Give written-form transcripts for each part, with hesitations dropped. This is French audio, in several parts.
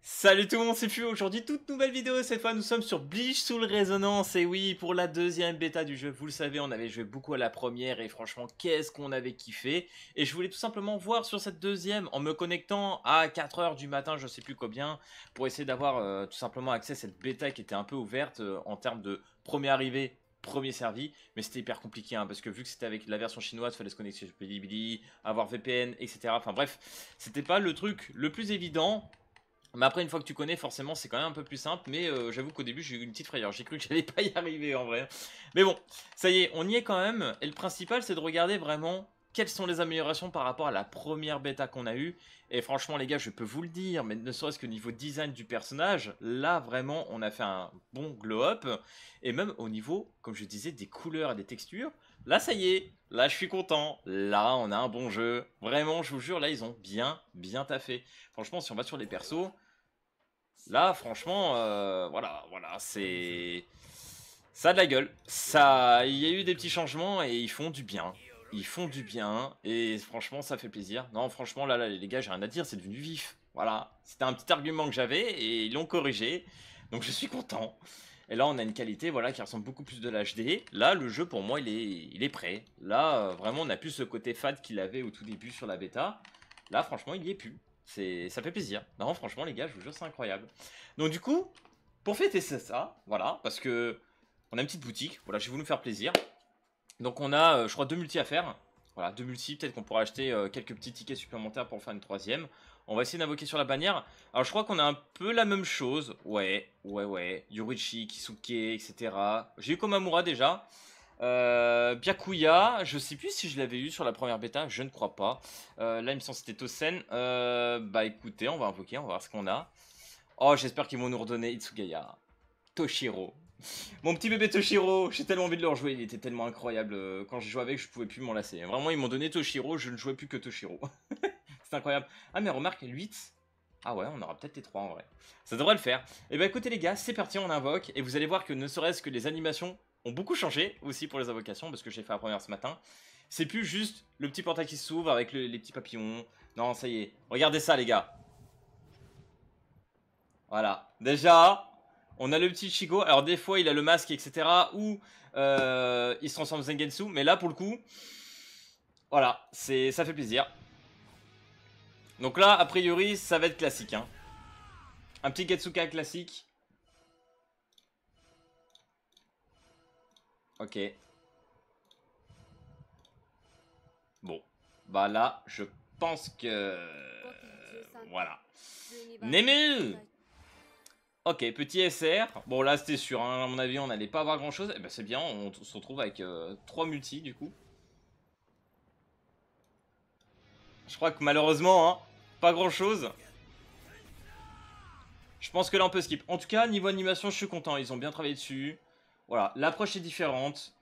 Salut tout le monde, c'est Fu. Aujourd'hui, toute nouvelle vidéo. Cette fois, nous sommes sur Bleach Soul Resonance. Et oui, pour la deuxième bêta du jeu. Vous le savez, on avait joué beaucoup à la première. Et franchement, qu'est-ce qu'on avait kiffé. Et je voulais tout simplement voir sur cette deuxième en me connectant à 4 h du matin, je sais plus combien, pour essayer d'avoir tout simplement accès à cette bêta qui était un peu ouverte en termes de premier arrivé. Premier servi, mais c'était hyper compliqué hein, parce que vu que c'était avec la version chinoise, il fallait se connecter sur Bilibili, avoir VPN, etc. Enfin bref, c'était pas le truc le plus évident. Mais après, une fois que tu connais, forcément, c'est quand même un peu plus simple. Mais j'avoue qu'au début, j'ai eu une petite frayeur. J'ai cru que j'allais pas y arriver en vrai. Mais bon, ça y est, on y est quand même. Et le principal, c'est de regarder vraiment quelles sont les améliorations par rapport à la première bêta qu'on a eue. Et franchement, les gars, je peux vous le dire, mais ne serait-ce que niveau design du personnage, là, vraiment, on a fait un bon glow-up. Et même au niveau, comme je disais, des couleurs et des textures. Là, ça y est. Là, je suis content. Là, on a un bon jeu. Vraiment, je vous jure, là, ils ont bien taffé. Franchement, si on va sur les persos... Là, franchement, voilà, c'est... Ça a de la gueule. Ça, il y a eu des petits changements et ils font du bien. Ils font du bien et franchement, ça fait plaisir. Non, franchement, là les gars, j'ai rien à dire, c'est devenu vif. Voilà, c'était un petit argument que j'avais et ils l'ont corrigé. Donc je suis content. Et là, on a une qualité voilà, qui ressemble beaucoup plus de l'HD. Là, le jeu, pour moi, il est prêt. Là, vraiment, on a plus ce côté fade qu'il avait au tout début sur la bêta. Là, franchement, il y est plus. Ça fait plaisir. Non, franchement, les gars, je vous jure, c'est incroyable. Donc, du coup, pour fêter ça, voilà, parce que on a une petite boutique. Voilà, je vais vous nous faire plaisir. Donc, on a, je crois, 2 multis à faire. Voilà, 2 multis. Peut-être qu'on pourra acheter quelques petits tickets supplémentaires pour faire une troisième. On va essayer d'invoquer sur la bannière. Alors, je crois qu'on a un peu la même chose. Ouais. Yorichi, Kisuke, etc. J'ai eu Komamura déjà. Byakuya, je sais plus si je l'avais eu sur la première bêta, je ne crois pas. Là, il me semble que c'était Tosen. Bah écoutez, on va invoquer, on va voir ce qu'on a. Oh, j'espère qu'ils vont nous redonner Itsugaya. Toshiro. Mon petit bébé Toshiro, j'ai tellement envie de le rejouer, il était tellement incroyable. Quand je jouais avec, je pouvais plus m'en lasser. Vraiment, ils m'ont donné Toshiro, je ne jouais plus que Toshiro. C'est incroyable. Ah, mais remarque, 8. Ah ouais, on aura peut-être les 3 en vrai. Ça devrait le faire. Et bah écoutez les gars, c'est parti, on invoque. Et vous allez voir que ne serait-ce que les animations ont beaucoup changé aussi pour les invocations, parce que j'ai fait la première ce matin. C'est plus juste le petit portail qui s'ouvre avec les petits papillons. Non, ça y est. Regardez ça les gars. Voilà. Déjà, on a le petit Chigo. Alors des fois, il a le masque, etc. Ou il se transforme en Zangetsu. Mais là, pour le coup, voilà, ça fait plaisir. Donc là, a priori, ça va être classique. Hein. Un petit Getsuka classique. Ok. Bon. Bah là, je pense que... voilà. Nemu. Ok, petit SR. Bon, là, c'était sûr. Hein. À mon avis, on n'allait pas avoir grand-chose. Eh ben, c'est bien. On se retrouve avec 3 multis, du coup. Je crois que malheureusement, hein, pas grand-chose. Je pense que là, on peut skip. En tout cas, niveau animation, je suis content. Ils ont bien travaillé dessus. Voilà, l'approche est différente.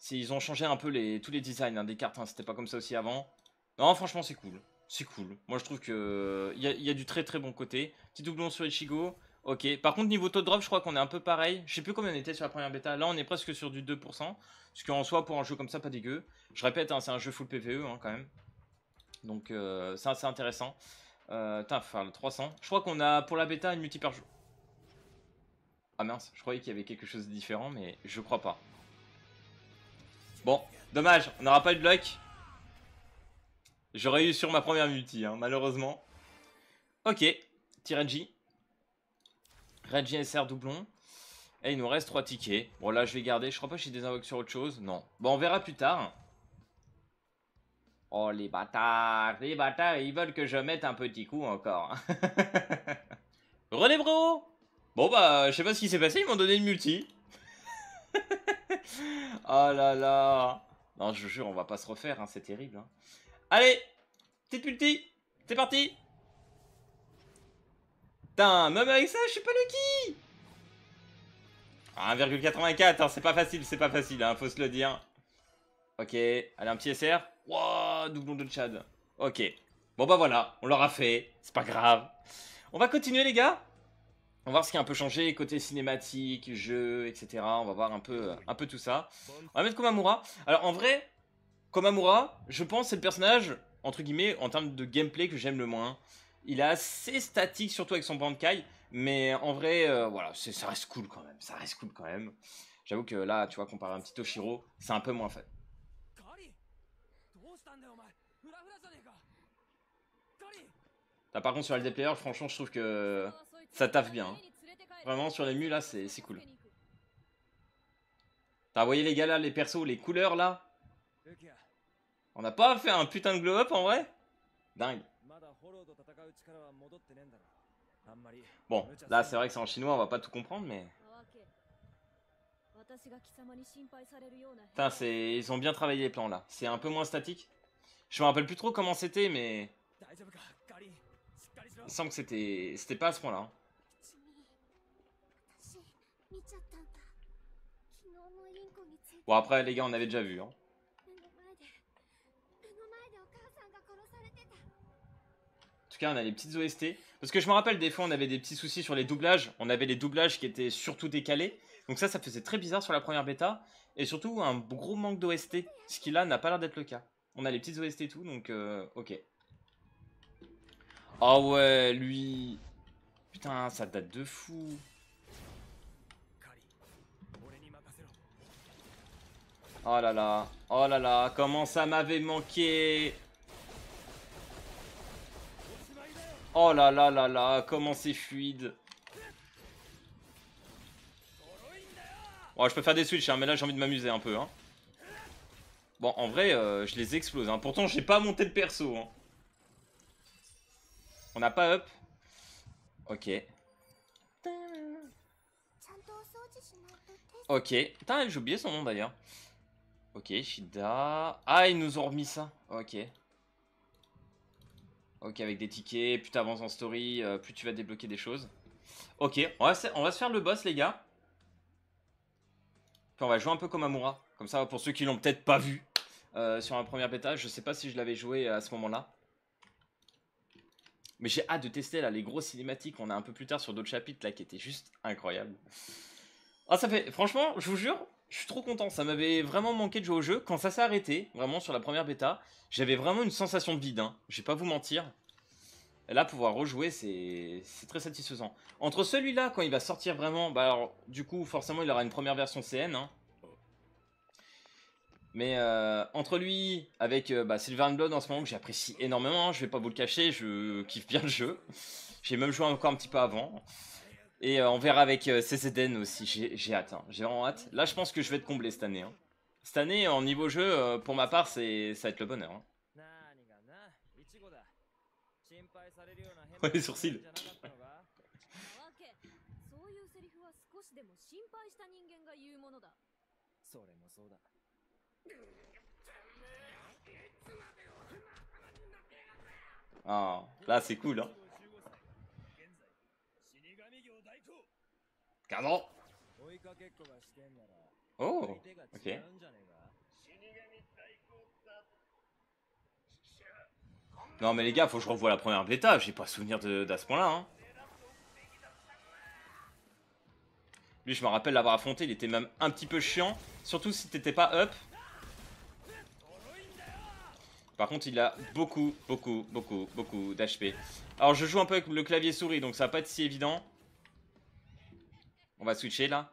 Ils ont changé un peu tous les designs hein, des cartes. Hein. C'était pas comme ça aussi avant. Non, franchement, c'est cool. C'est cool. Moi, je trouve que il y a du très bon côté. Petit doublon sur Ichigo. Ok. Par contre, niveau taux de drop, je crois qu'on est un peu pareil. Je sais plus combien on était sur la première bêta. Là, on est presque sur du 2%. Ce qui en soi, pour un jeu comme ça, pas dégueu. Je répète, hein, c'est un jeu full PvE hein, quand même. Donc, c'est assez intéressant. Enfin, le 300. Je crois qu'on a pour la bêta une multi par jour. Ah mince, je croyais qu'il y avait quelque chose de différent, mais je crois pas. Bon, dommage, on n'aura pas eu de bloc. J'aurais eu sur ma première multi, hein, malheureusement. Ok, petit Reggie. Reggie SR doublon. Et il nous reste 3 tickets. Bon, là, je vais garder. Je crois pas que j'ai des invoques sur autre chose. Non. Bon, on verra plus tard. Oh, les bâtards, ils veulent que je mette un petit coup encore. Relais, bro. Bon, bah, je sais pas ce qui s'est passé. Ils m'ont donné une multi. Oh là là. Non, je vous jure, on va pas se refaire. Hein, c'est terrible. Hein. Allez, petite multi. C'est parti. Putain, même avec ça, je suis pas lucky. 1,84, hein, c'est pas facile, hein, faut se le dire. Ok, allez, un petit SR. Wouah, doublon de Chad. Ok. Bon bah voilà, on l'aura fait, c'est pas grave. On va continuer les gars. On va voir ce qui a un peu changé, côté cinématique, jeu, etc. On va voir un peu tout ça. On va mettre Komamura. Alors en vrai, Komamura, je pense c'est le personnage, entre guillemets, en termes de gameplay que j'aime le moins. il est assez statique, surtout avec son Bankai. Mais en vrai, voilà, ça reste cool quand même. Ça reste cool quand même. J'avoue que là, tu vois, comparé à un petit Toshiro, c'est un peu moins fun. Là, par contre, sur LD Player, franchement, je trouve que ça taffe bien. Hein. Vraiment, sur les mus, là, c'est cool. T'as voyé les gars là, les persos, les couleurs là? On n'a pas fait un putain de glow-up en vrai? Dingue. Bon, là c'est vrai que c'est en chinois, on va pas tout comprendre, mais... Putain, ils ont bien travaillé les plans là. C'est un peu moins statique. Je me rappelle plus trop comment c'était, mais... Il semble que c'était pas à ce point là. Hein. Bon après les gars, on avait déjà vu. Hein. En tout cas, on a les petites OST. Parce que je me rappelle, des fois, on avait des petits soucis sur les doublages. On avait les doublages qui étaient surtout décalés. Donc ça faisait très bizarre sur la première bêta. Et surtout, un gros manque d'OST. Ce qui là n'a pas l'air d'être le cas. On a les petites OST et tout, donc ok. Ah ouais, lui... Putain, ça date de fou. Oh là là, comment ça m'avait manqué. Oh là là là là, comment c'est fluide. Bon, je peux faire des switches, hein, mais là j'ai envie de m'amuser un peu. Hein. Bon, en vrai, je les explose. Hein. Pourtant, j'ai pas monté de perso. Hein. On n'a pas up. Ok. Ok. Putain, j'ai oublié son nom d'ailleurs. Ok, Shida. Ah, ils nous ont remis ça. Ok. Ok, avec des tickets. Plus t'avances en story, plus tu vas débloquer des choses. Ok, on va se faire le boss, les gars. Puis on va jouer un peu comme Amura. Comme ça, pour ceux qui l'ont peut-être pas vu sur la première bêta. Je sais pas si je l'avais joué à ce moment-là. Mais j'ai hâte de tester là les grosses cinématiques qu'on a un peu plus tard sur d'autres chapitres là qui étaient juste incroyables. Ah, ça fait. Franchement, je vous jure, je suis trop content. Ça m'avait vraiment manqué de jouer au jeu. Quand ça s'est arrêté, vraiment sur la première bêta, j'avais vraiment une sensation de vide. Hein. Je vais pas vous mentir. Et là, pouvoir rejouer, c'est très satisfaisant. Entre celui-là, quand il va sortir vraiment, bah alors, du coup, forcément, il aura une première version CN. Hein. Mais entre lui, avec Silver and Blood en ce moment, que j'apprécie énormément, hein, je vais pas vous le cacher, je kiffe bien le jeu. J'ai même joué encore un petit peu avant. Et on verra avec CCDN aussi, j'ai hâte, hein. J'ai vraiment hâte. Là, je pense que je vais être comblé cette année. Hein. Cette année, en niveau jeu, pour ma part, ça va être le bonheur. Hein. Les sourcils. Ah, là, c'est cool. Hein. 15 ans. Oh, ok. Non mais les gars, faut que je revoie la première bêta, j'ai pas souvenir d'à ce point-là. Hein. Lui, je me rappelle l'avoir affronté, il était même un petit peu chiant, surtout si t'étais pas up. Par contre, il a beaucoup d'HP. Alors, je joue un peu avec le clavier souris, donc ça va pas être si évident. On va switcher là.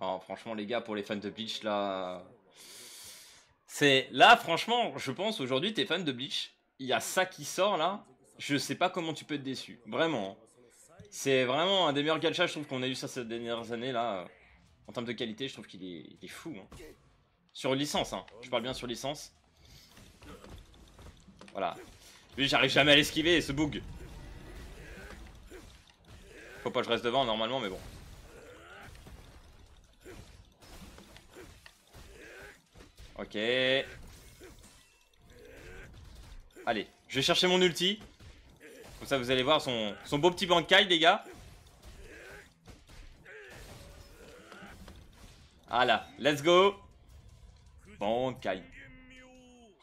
Oh, franchement, les gars, pour les fans de Bleach, là... Là, franchement, je pense, aujourd'hui, t'es fan de Bleach. Il y a ça qui sort, là. Je sais pas comment tu peux être déçu. Vraiment. C'est vraiment un des meilleurs gachas, je trouve, qu'on a eu ça ces dernières années, là. En termes de qualité, je trouve qu'il est fou. Hein. Sur licence, hein. Je parle bien sur licence. Voilà. Lui, j'arrive jamais à l'esquiver, ce bug. Faut pas que je reste devant, normalement, mais bon. Ok. Allez, je vais chercher mon ulti. Comme ça, vous allez voir son beau petit Bankai, les gars. Voilà, let's go. Bankai.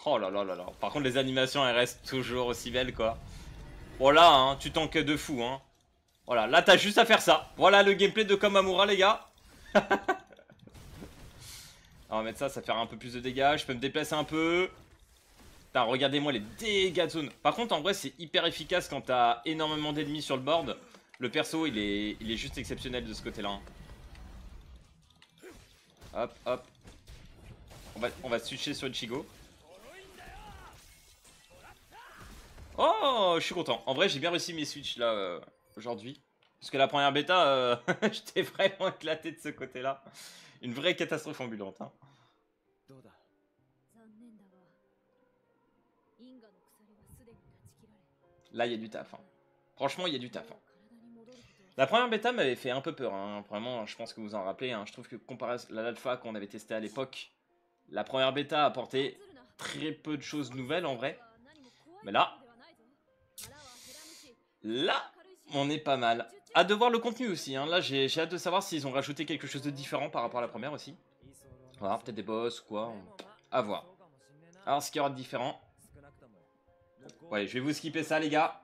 Oh là là là là. Par contre, les animations, elles restent toujours aussi belles, quoi. Bon, là, hein, tu tankes de fou, hein. Voilà, là t'as juste à faire ça. Voilà le gameplay de Komamura les gars. On va mettre ça, ça va faire un peu plus de dégâts. Je peux me déplacer un peu. Putain, regardez-moi les dégâts de zone. Par contre, en vrai, c'est hyper efficace quand t'as énormément d'ennemis sur le board. Le perso, il est juste exceptionnel de ce côté-là. Hein. Hop, hop. On va switcher sur Ichigo. Oh, je suis content. En vrai, j'ai bien réussi mes switches là aujourd'hui. Parce que la première bêta, j'étais vraiment éclaté de ce côté-là. Une vraie catastrophe ambulante. Hein. Là, il y a du taf. Hein. Franchement, il y a du taf. Hein. La première bêta m'avait fait un peu peur. Hein. Vraiment, je pense que vous en rappelez. Hein. Je trouve que comparé à l'alpha qu'on avait testé à l'époque, la première bêta apportait très peu de choses nouvelles en vrai. Mais là, on est pas mal. Hâte de voir le contenu aussi. Hein. Là, j'ai hâte de savoir s'ils ont rajouté quelque chose de différent par rapport à la première aussi. Voilà, peut-être des boss ou quoi. À voir. Alors, ce qu'il y aura de différent. Ouais, je vais vous skipper ça, les gars.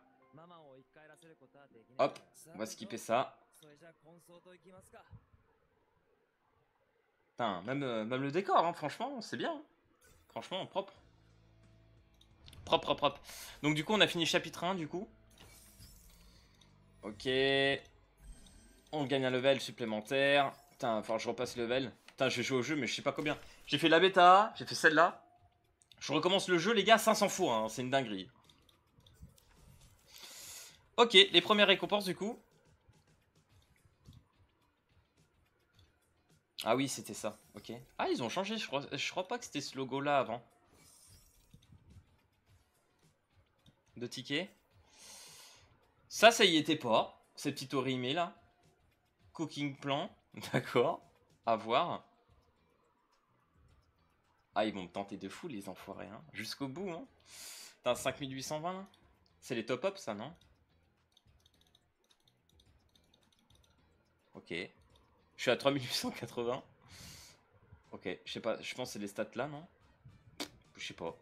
Hop, on va skipper ça. Putain, même le décor, hein, franchement, c'est bien. Hein. Franchement, propre. Propre. Donc, du coup, on a fini chapitre 1, du coup. Ok. On gagne un level supplémentaire. Putain, enfin, je repasse le level. Putain, je vais jouer au jeu, mais je sais pas combien. J'ai fait la bêta, j'ai fait celle-là. Je recommence le jeu, les gars, 500 fois, hein, c'est une dinguerie. Ok, les premières récompenses, du coup. Ah oui, c'était ça, ok. Ah, ils ont changé, je crois pas que c'était ce logo-là avant. De tickets. Ça y était pas. Ces petits orimés là. Cooking plan. D'accord. À voir. Ah, ils vont me tenter de fou les enfoirés. Hein. Jusqu'au bout. Hein. T'as 5820 là. C'est les top up ça, non? Ok. Je suis à 3880. Ok. Je sais pas. Je pense que c'est les stats là, non? Je sais pas.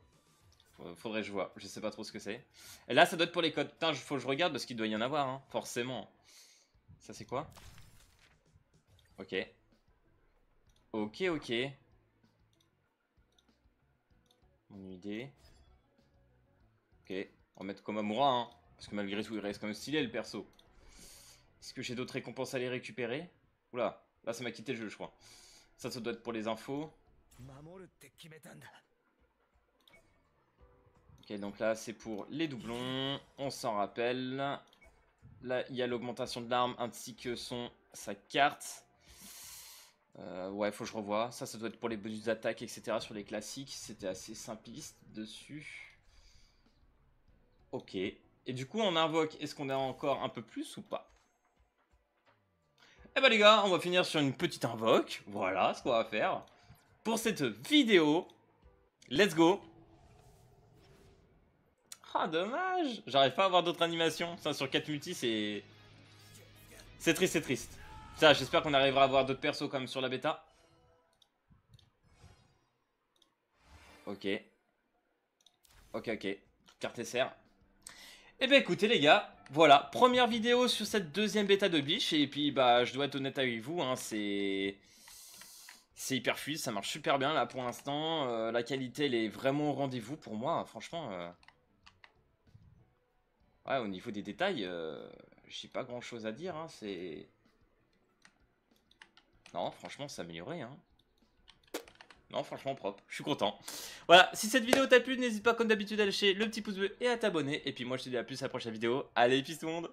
Faudrait que je vois. Je sais pas trop ce que c'est. Et là, ça doit être pour les codes. Putain, faut que je regarde parce qu'il doit y en avoir. Hein. Forcément. Ça, c'est quoi? Ok. Ok. Mon idée. Ok. On va mettre Komamura, hein. Parce que malgré tout, il reste quand même stylé le perso. Est-ce que j'ai d'autres récompenses à aller récupérer? Oula. Là, ça m'a quitté le jeu, je crois. Ça doit être pour les infos. Ok, donc là, c'est pour les doublons. On s'en rappelle. Là, il y a l'augmentation de l'arme ainsi que sa carte. Ouais, faut que je revoie. Ça doit être pour les bonus d'attaque, etc. Sur les classiques. C'était assez simpliste dessus. Ok. Et du coup, on invoque. Est-ce qu'on a encore un peu plus ou pas? Eh bah les gars, on va finir sur une petite invoque. Voilà ce qu'on va faire pour cette vidéo. Let's go. Ah, dommage. J'arrive pas à avoir d'autres animations. Ça, sur 4 multi, c'est... C'est triste. Ça, j'espère qu'on arrivera à avoir d'autres persos comme sur la bêta. Ok. Carte SR. Eh ben écoutez les gars, voilà, première vidéo sur cette deuxième bêta de Bleach. Et puis bah je dois être honnête avec vous, hein, c'est hyper fluide, ça marche super bien là pour l'instant. La qualité elle est vraiment au rendez-vous pour moi, franchement. Ouais, au niveau des détails, j'ai pas grand chose à dire, hein, c'est... Non, franchement c'est amélioré, hein. Non, franchement propre, je suis content. Voilà, si cette vidéo t'a plu, n'hésite pas comme d'habitude à lâcher le petit pouce bleu et à t'abonner. Et puis moi je te dis à plus à la prochaine vidéo. Allez, peace tout le monde.